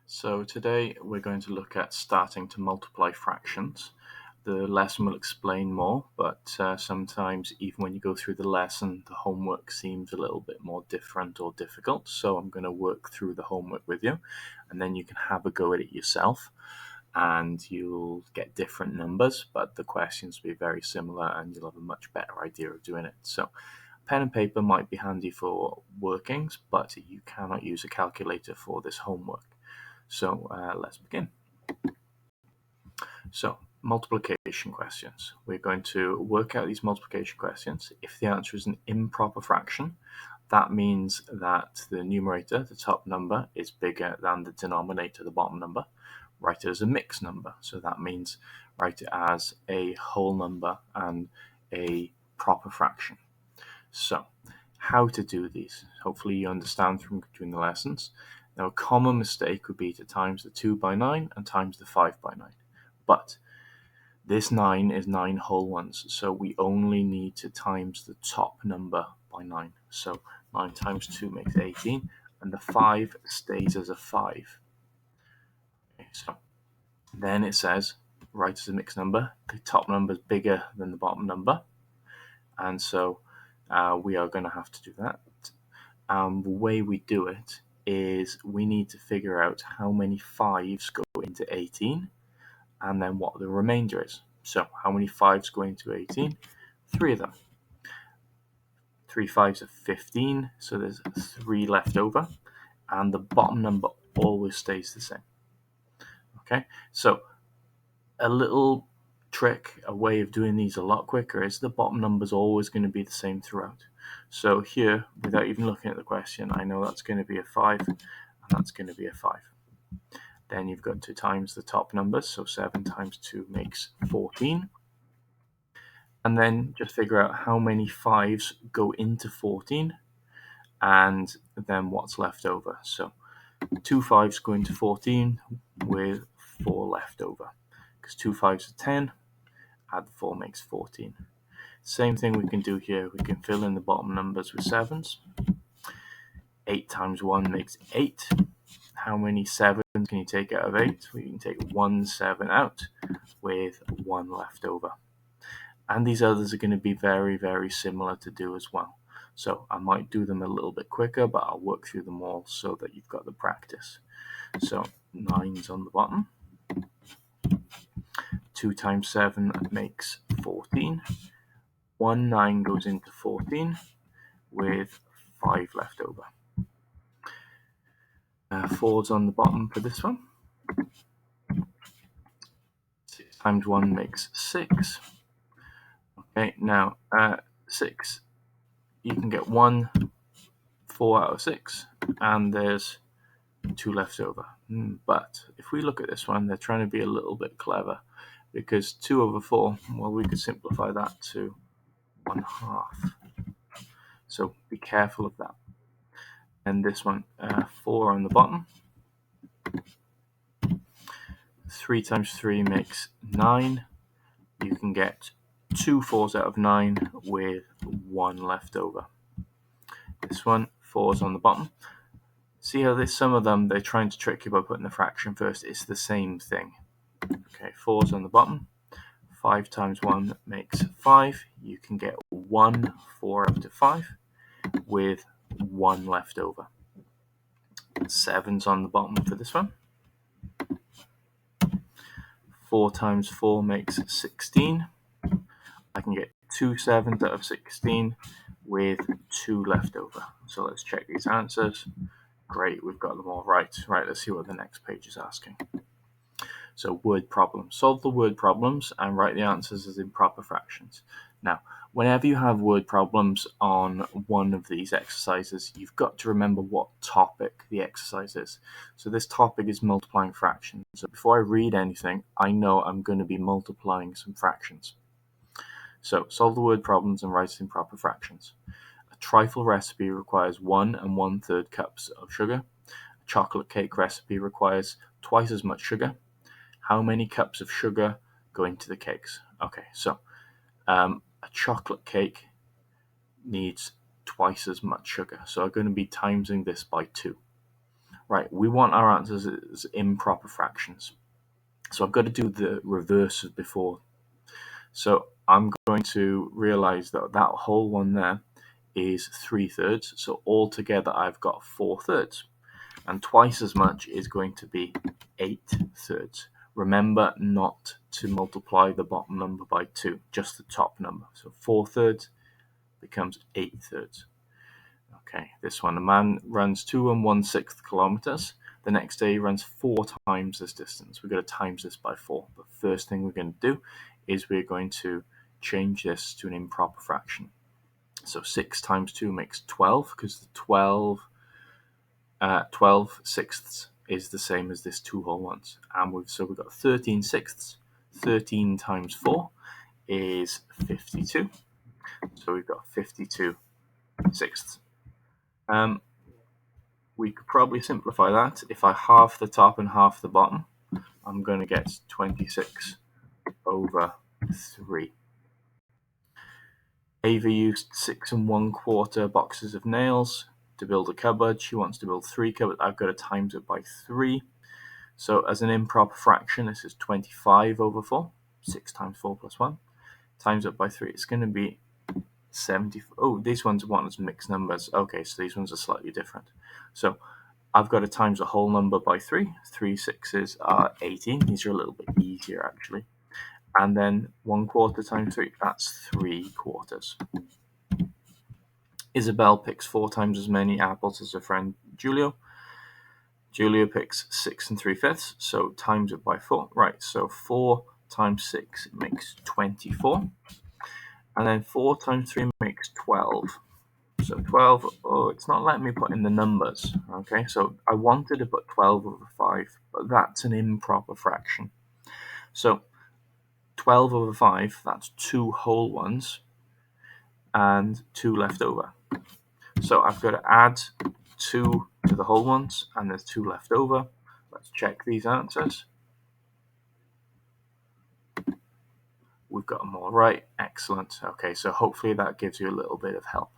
So today we're going to look at starting to multiply fractions. The lesson will explain more, but sometimes even when you go through the lesson, the homework seems a little bit more different or difficult. So I'm going to work through the homework with you, and then you can have a go at it yourself, and you'll get different numbers, but the questions will be very similar, and you'll have a much better idea of doing it. So pen and paper might be handy for workings, but you cannot use a calculator for this homework. So let's begin. So multiplication questions. We're going to work out these multiplication questions. If the answer is an improper fraction, that means that the numerator, the top number, is bigger than the denominator, the bottom number. Write it as a mixed number. So that means write it as a whole number and a proper fraction. So how to do these? Hopefully you understand from doing the lessons. Now, a common mistake would be to times the 2 by 9 and times the 5 by 9. But this 9 is 9 whole ones, so we only need to times the top number by 9. So 9 times 2 makes 18, and the 5 stays as a 5. Okay, so then it says, write as a mixed number. The top number is bigger than the bottom number, and so we are going to have to do that. The way we do it is we need to figure out how many 5s go into 18 and then what the remainder is. So how many 5s go into 18? 3 of them. 3 5s are 15, so there's 3 left over, and the bottom number always stays the same. Okay, so a little trick, a way of doing these a lot quicker, is the bottom number is always going to be the same throughout. So here, without even looking at the question, I know that's going to be a 5, and that's going to be a 5. Then you've got to times the top numbers, so 7 times 2 makes 14. And then just figure out how many 5s go into 14, and then what's left over. So 2 5s go into 14 with 4 left over, because 2 5s are 10, add 4 makes 14. Same thing we can do here. We can fill in the bottom numbers with 7s. 8 times 1 makes 8. How many 7s can you take out of 8? We can take 1 7 out with 1 left over. And these others are going to be very, very similar to do as well. So I might do them a little bit quicker, but I'll work through them all so that you've got the practice. So 9's on the bottom. 2 times 7 makes 14. 1 9 goes into 14 with 5 left over. 4's on the bottom for this one. 6 times 1 makes 6. Okay, now 6, you can get 1 4 out of 6, and there's 2 left over. But if we look at this one, they're trying to be a little bit clever, because 2 over 4, well, we could simplify that to 1/2. So be careful of that. And this one, 4 on the bottom. 3 times 3 makes 9. You can get 2 4s out of 9 with 1 left over. This one, 4's on the bottom. See how some of them, they're trying to trick you by putting the fraction first. It's the same thing. Okay, 4's on the bottom. 5 times 1 makes 5. You can get 1 4 out of 5 with 1 left over. 7's on the bottom for this one. 4 times 4 makes 16. I can get 2 7s out of 16 with 2 left over. So let's check these answers. Great, we've got them all right. Right, let's see what the next page is asking. So word problems. Solve the word problems and write the answers as improper fractions. Now, whenever you have word problems on one of these exercises, you've got to remember what topic the exercise is. So this topic is multiplying fractions. So before I read anything, I know I'm going to be multiplying some fractions. So solve the word problems and write improper fractions. A trifle recipe requires 1 1/3 cups of sugar. A chocolate cake recipe requires twice as much sugar. How many cups of sugar go into the cakes? Okay, so a chocolate cake needs twice as much sugar. So I'm going to be timesing this by 2. Right, we want our answers as improper fractions. So I've got to do the reverse of before. So I'm going to realize that that whole one there is 3/3. So altogether I've got 4/3. And twice as much is going to be 8/3. Remember not to multiply the bottom number by 2, just the top number. So 4/3 becomes 8/3. Okay, this one, a man runs 2 1/6 kilometers. The next day he runs 4 times this distance. We've got to times this by 4. But first thing we're going to do is we're going to change this to an improper fraction. So 6 times 2 makes 12, because the 12 sixths is the same as this 2 whole ones. And we've got 13 sixths. 13 times 4 is 52. So we've got 52 sixths. We could probably simplify that. If I halve the top and half the bottom, I'm going to get 26/3. Ava used 6 1/4 boxes of nails to build a cupboard. She wants to build 3 cupboards. I've got to times it by 3. So as an improper fraction, this is 25/4. 6 times 4 plus 1. Times it by 3. It's going to be 70. Oh, these ones want as mixed numbers. Okay, so these ones are slightly different. So I've got to times the whole number by 3. 3 6s are 18. These are a little bit easier, actually. And then 1/4 times 3, that's 3/4. Isabel picks 4 times as many apples as her friend Julio. Julio picks 6 3/5, so times it by 4. Right, so 4 times 6 makes 24. And then 4 times 3 makes 12. So 12, oh, it's not letting me put in the numbers. Okay, so I wanted to put 12/5, but that's an improper fraction. So 12/5, that's 2 whole ones and 2 left over. So I've got to add 2 to the whole ones, and there's 2 left over. Let's check these answers. We've got them all right. Excellent. Okay, so hopefully that gives you a little bit of help.